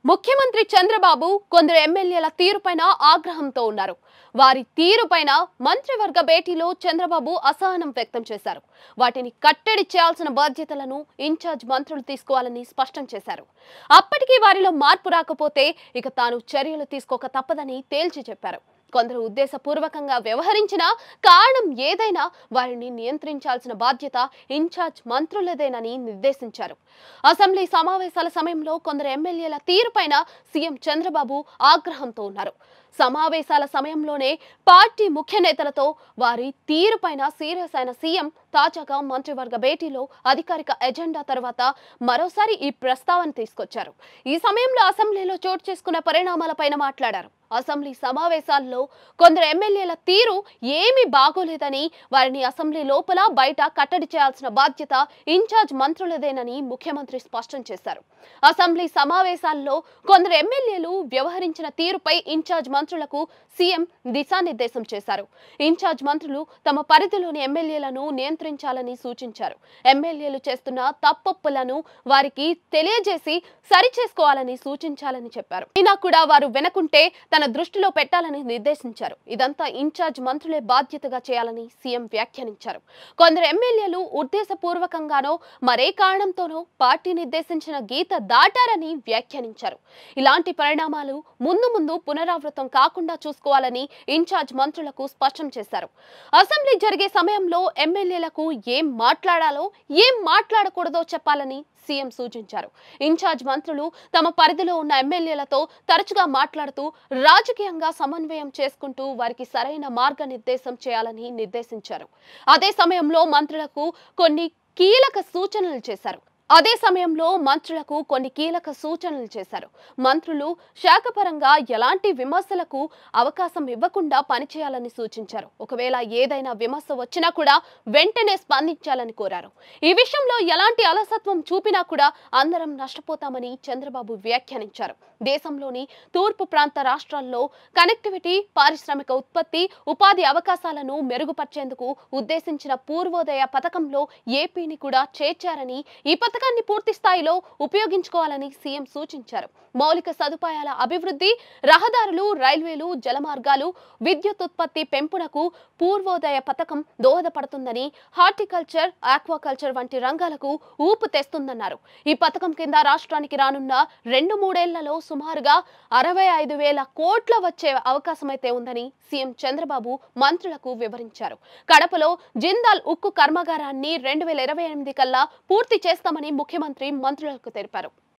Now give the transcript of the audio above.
ముఖ్యమంత్రి చంద్రబాబు కొందరు ఎమ్మెల్యేల తీరుపైన ఆగ్రహంతో ఉన్నారు. వారి తీరుపైన మంత్రివర్గ భేటీలో చంద్రబాబు అసహనం వ్యక్తం చేశారు. వాటిని కట్టడి చేయాల్సిన బాధ్యతలను ఇన్ఛార్జ్ మంత్రులు తీసుకోవాలని స్పష్టం చేశారు. అప్పటికీ వారిలో మార్పు రాకపోతే ఇక తాను చర్యలు తీసుకోక తప్పదని తేల్చి చెప్పారు. కొందరు ఉద్దేశపూర్వకంగా వ్యవహరించిన కారణం ఏదైనా వారిని నియంత్రించాల్సిన బాధ్యత ఇన్ఛార్జ్ మంత్రులదేనని నిర్దేశించారు. అసెంబ్లీ సమావేశాల సమయంలో కొందరు ఎమ్మెల్యేల తీరుపైన సీఎం చంద్రబాబు ఆగ్రహంతో ఉన్నారు. సమావేశాల సమయంలోనే పార్టీ ముఖ్య నేతలతో వారి తీరుపైన సీరియస్ అయిన సీఎం తాజాగా మంత్రివర్గ భేటీలో అధికారిక ఎజెండా తర్వాత మరోసారి ఈ ప్రస్తావన తీసుకొచ్చారు. ఈ సమయంలో అసెంబ్లీలో చోటు చేసుకున్న పరిణామాలపైన మాట్లాడారు. అసెంబ్లీ సమావేశాల్లో కొందరు ఎమ్మెల్యేల తీరు ఏమీ బాగోలేదని, వారిని అసెంబ్లీ లోపల బయట కట్టడి చేయాల్సిన బాధ్యత ఇన్ఛార్జ్ మంత్రులదేనని ముఖ్యమంత్రి స్పష్టం చేశారు. అసెంబ్లీ సమావేశాల్లో కొందరు ఎమ్మెల్యేలు వ్యవహరించిన తీరుపై ఇన్ఛార్జ్ మంత్రులకు సీఎం దిశానిర్దేశం చేశారు. ఇన్ఛార్జ్ మంత్రులు తమ పరిధిలోని ఎమ్మెల్యేలను నియంత్రించాలని సూచించారు. ఎమ్మెల్యేలు చేస్తున్న తప్పొప్పులను వారికి తెలియజేసి సరిచేసుకోవాలని సూచించాలని చెప్పారు. అయినా కూడా వారు వెనకుంటే తన దృష్టిలో పెట్టాలని నిర్దేశించారు. ఇదంతా ఇన్ఛార్జ్ మంత్రులే బాధ్యతగా చేయాలని సీఎం వ్యాఖ్యానించారు. కొందరు ఎమ్మెల్యేలు ఉద్దేశపూర్వకంగానో మరే కారణంతోనో పార్టీ నిర్దేశించిన గీత దాటారని వ్యాఖ్యానించారు. ఇలాంటి పరిణామాలు ముందు పునరావృతం కాకుండా చూసుకోవాలని ఇన్ఛార్జ్ మంత్రులకు స్పష్టం చేశారు. అసెంబ్లీ జరిగే సమయంలో ఎమ్మెల్యేలకు ఏం మాట్లాడాలో ఏం మాట్లాడకూడదో చెప్పాలని సీఎం సూచించారు. ఇన్ఛార్జ్ మంత్రులు తమ పరిధిలో ఉన్న ఎమ్మెల్యేలతో తరచుగా మాట్లాడుతూ రాజకీయంగా సమన్వయం చేసుకుంటూ వారికి సరైన మార్గనిర్దేశం చేయాలని నిర్దేశించారు. అదే సమయంలో మంత్రులకు కొన్ని కీలక సూచనలు చేశారు. మంత్రులు శాఖపరంగా ఎలాంటి విమర్శలకు అవకాశం ఇవ్వకుండా పనిచేయాలని సూచించారు. ఒకవేళ ఏదైనా విమర్శ వచ్చినా కూడా వెంటనే స్పందించాలని కోరారు. ఈ విషయంలో ఎలాంటి అలసత్వం చూపినా కూడా అందరం నష్టపోతామని చంద్రబాబు వ్యాఖ్యానించారు. దేశంలోని తూర్పు ప్రాంత రాష్ట్రాల్లో కనెక్టివిటీ, పారిశ్రామిక ఉత్పత్తి, ఉపాధి అవకాశాలను మెరుగుపరిచేందుకు ఉద్దేశించిన పూర్వోదయ పథకంలో ఏపీని కూడా చేర్చారని, ఈ పథకాన్ని పూర్తి స్థాయిలో ఉపయోగించుకోవాలని సీఎం సూచించారు. మౌలిక సదుపాయాల అభివృద్ధి, రహదారులు, రైల్వేలు, జలమార్గాలు, విద్యుత్ ఉత్పత్తి పెంపునకు పూర్వోదయ పథకం దోహదపడుతుందని, హార్టికల్చర్, ఆక్వాకల్చర్ వంటి రంగాలకు ఊపు తెస్తుందన్నారు. ఈ పథకం కింద రాష్ట్రానికి రానున్న 2-3 ఏళ్లలో సుమారుగా 65,000 కోట్ల వచ్చే అవకాశమైతే ఉందని సీఎం చంద్రబాబు మంత్రులకు వివరించారు. కడపలో జిందాల్ ఉక్కు కర్మాగారాన్ని 2028 కల్లా పూర్తి చేస్తామని ముఖ్యమంత్రి మంత్రులకు తెలిపారు.